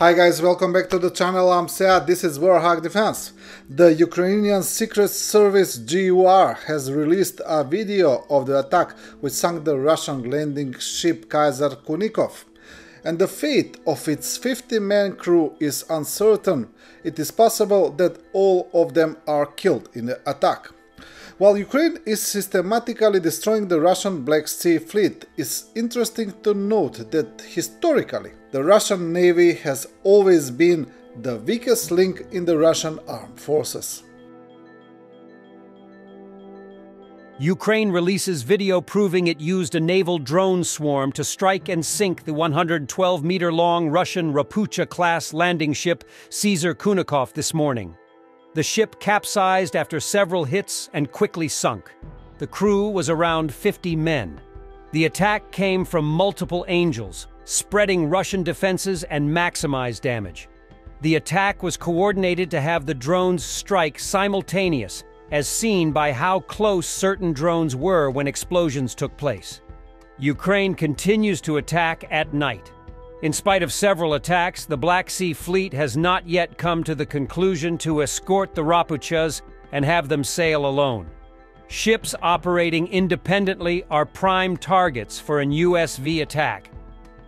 Hi guys, welcome back to the channel. I'm Sead. This is Warthog Defense. The Ukrainian Secret Service GUR has released a video of the attack which sunk the Russian landing ship Kaiser Kunikov. And the fate of its 50-man crew is uncertain. It is possible that all of them are killed in the attack. While Ukraine is systematically destroying the Russian Black Sea Fleet, it's interesting to note that historically, the Russian Navy has always been the weakest link in the Russian armed forces. Ukraine releases video proving it used a naval drone swarm to strike and sink the 112-meter-long Russian Rapucha-class landing ship Caesar Kunikov this morning. The ship capsized after several hits and quickly sunk. The crew was around 50 men. The attack came from multiple angles, spreading Russian defenses and maximize damage. The attack was coordinated to have the drones strike simultaneous, as seen by how close certain drones were when explosions took place. Ukraine continues to attack at night. In spite of several attacks, the Black Sea Fleet has not yet come to the conclusion to escort the Rapuchas and have them sail alone. Ships operating independently are prime targets for an USV attack.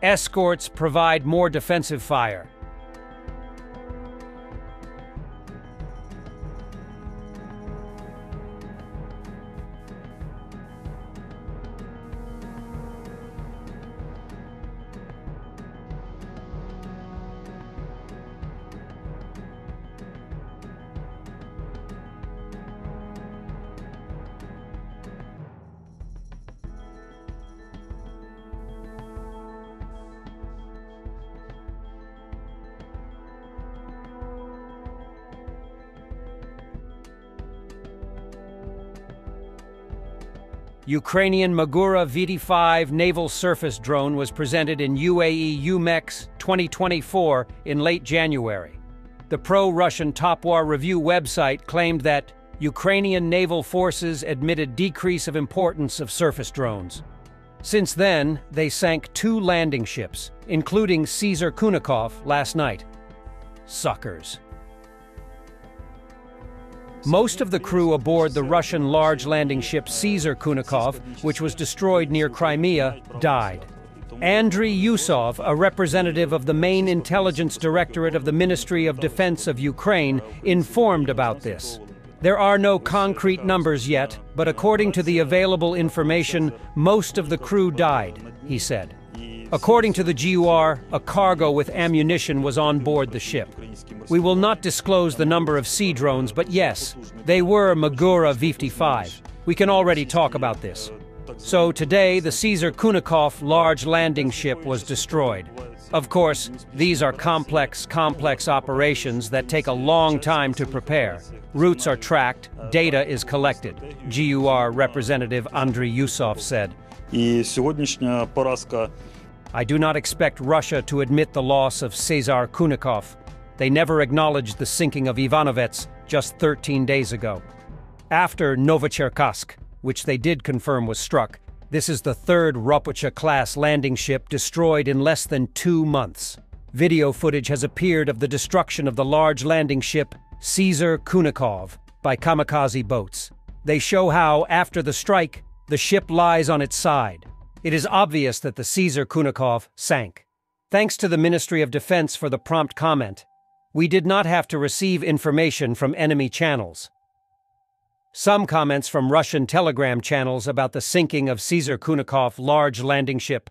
Escorts provide more defensive fire. Ukrainian Magura VD-5 naval surface drone was presented in UAE UMEX 2024 in late January. The pro-Russian Top War Review website claimed that Ukrainian naval forces admitted decrease of importance of surface drones. Since then, they sank 2 landing ships, including Caesar Kunikov last night. Suckers. Most of the crew aboard the Russian large landing ship Caesar Kunikov, which was destroyed near Crimea, died. Andriy Yusov, a representative of the main intelligence directorate of the Ministry of Defense of Ukraine, informed about this. There are no concrete numbers yet, but according to the available information, most of the crew died, he said. According to the GUR, a cargo with ammunition was on board the ship. We will not disclose the number of sea drones, but yes, they were Magura VD-5. We can already talk about this. So today, the Caesar Kunikov large landing ship was destroyed. Of course, these are complex operations that take a long time to prepare. Routes are tracked, data is collected, GUR representative Andriy Yusov said. I do not expect Russia to admit the loss of Caesar Kunikov. They never acknowledged the sinking of Ivanovets just 13 days ago. After Novocherkassk, which they did confirm was struck, this is the 3rd Rapucha-class landing ship destroyed in less than 2 months. Video footage has appeared of the destruction of the large landing ship Caesar Kunikov by kamikaze boats. They show how, after the strike, the ship lies on its side. It is obvious that the Caesar Kunikov sank. Thanks to the Ministry of Defense for the prompt comment. We did not have to receive information from enemy channels. Some comments from Russian Telegram channels about the sinking of Caesar Kunikov large landing ship.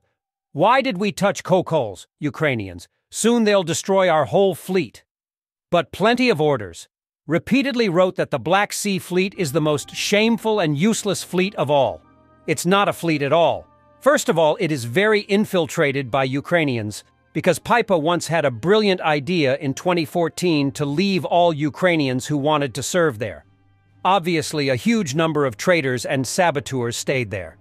Why did we touch Kokols, Ukrainians? Soon they'll destroy our whole fleet. But plenty of orders. Repeatedly wrote that the Black Sea Fleet is the most shameful and useless fleet of all. It's not a fleet at all. First of all, it is very infiltrated by Ukrainians, because Pipa once had a brilliant idea in 2014 to leave all Ukrainians who wanted to serve there. Obviously, a huge number of traitors and saboteurs stayed there.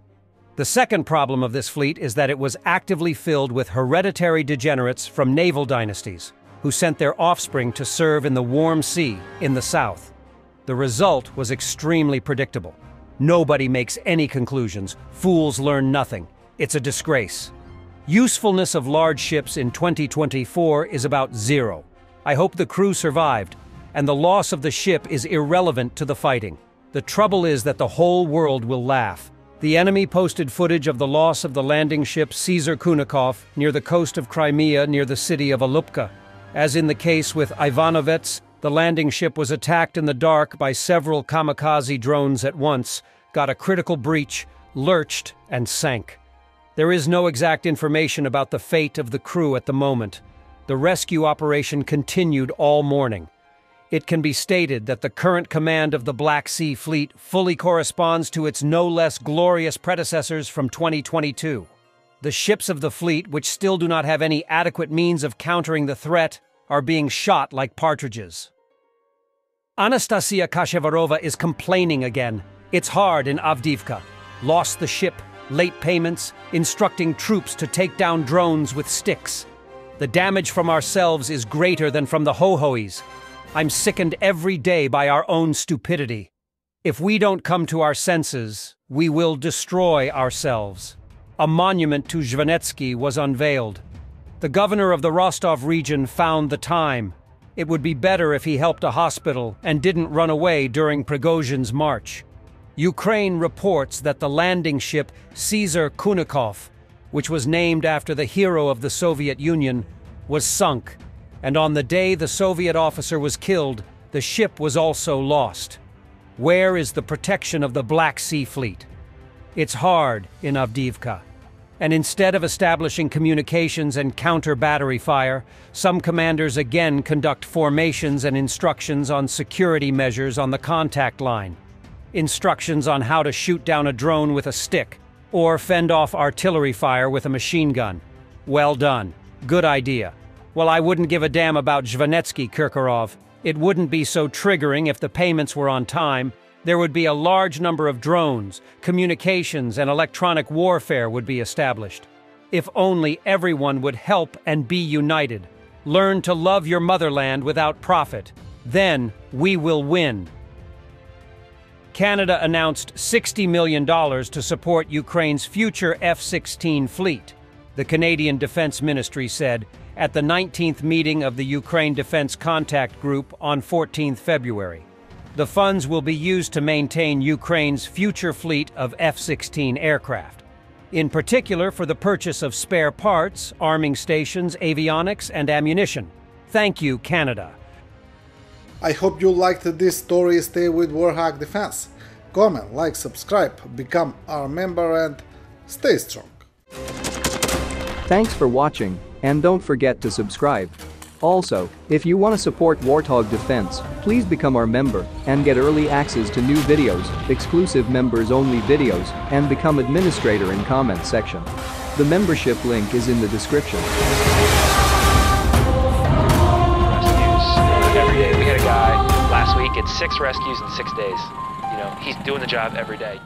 The second problem of this fleet is that it was actively filled with hereditary degenerates from naval dynasties, who sent their offspring to serve in the warm sea in the south. The result was extremely predictable. Nobody makes any conclusions. Fools learn nothing. It's a disgrace. Usefulness of large ships in 2024 is about zero. I hope the crew survived, and the loss of the ship is irrelevant to the fighting. The trouble is that the whole world will laugh. The enemy posted footage of the loss of the landing ship Caesar Kunikov near the coast of Crimea near the city of Alupka. As in the case with Ivanovets, the landing ship was attacked in the dark by several kamikaze drones at once, got a critical breach, lurched, and sank. There is no exact information about the fate of the crew at the moment. The rescue operation continued all morning. It can be stated that the current command of the Black Sea Fleet fully corresponds to its no less glorious predecessors from 2022. The ships of the fleet, which still do not have any adequate means of countering the threat, are being shot like partridges. Anastasia Kashevarova is complaining again. It's hard in Avdiivka. Lost the ship, late payments, instructing troops to take down drones with sticks. The damage from ourselves is greater than from the Hohois. I'm sickened every day by our own stupidity. If we don't come to our senses, we will destroy ourselves. A monument to Zhvanetsky was unveiled. The governor of the Rostov region found the time. It would be better if he helped a hospital and didn't run away during Prigozhin's march. Ukraine reports that the landing ship Caesar Kunikov, which was named after the hero of the Soviet Union, was sunk, and on the day the Soviet officer was killed, the ship was also lost. Where is the protection of the Black Sea Fleet? It's hard in Avdiivka. And instead of establishing communications and counter-battery fire, some commanders again conduct formations and instructions on security measures on the contact line. Instructions on how to shoot down a drone with a stick, or fend off artillery fire with a machine gun. Well done. Good idea. Well, I wouldn't give a damn about Zhvanetsky, Kirkorov. It wouldn't be so triggering if the payments were on time. There would be a large number of drones, communications, and electronic warfare would be established. If only everyone would help and be united. Learn to love your motherland without profit. Then we will win. Canada announced $60 million to support Ukraine's future F-16 fleet, the Canadian Defense Ministry said at the 19th meeting of the Ukraine Defense Contact Group on 14 February. The funds will be used to maintain Ukraine's future fleet of F-16 aircraft, in particular for the purchase of spare parts, arming stations, avionics, and ammunition. Thank you, Canada. I hope you liked this story. Stay with Warthog Defense. Comment, like, subscribe, become our member, and stay strong. Thanks for watching, and don't forget to subscribe. Also, if you want to support Warthog Defense, please become our member and get early access to new videos, exclusive members-only videos, and become administrator in comment section. The membership link is in the description. Every day. We had a guy last week, it's 6 rescues in 6 days. You know, he's doing the job every day.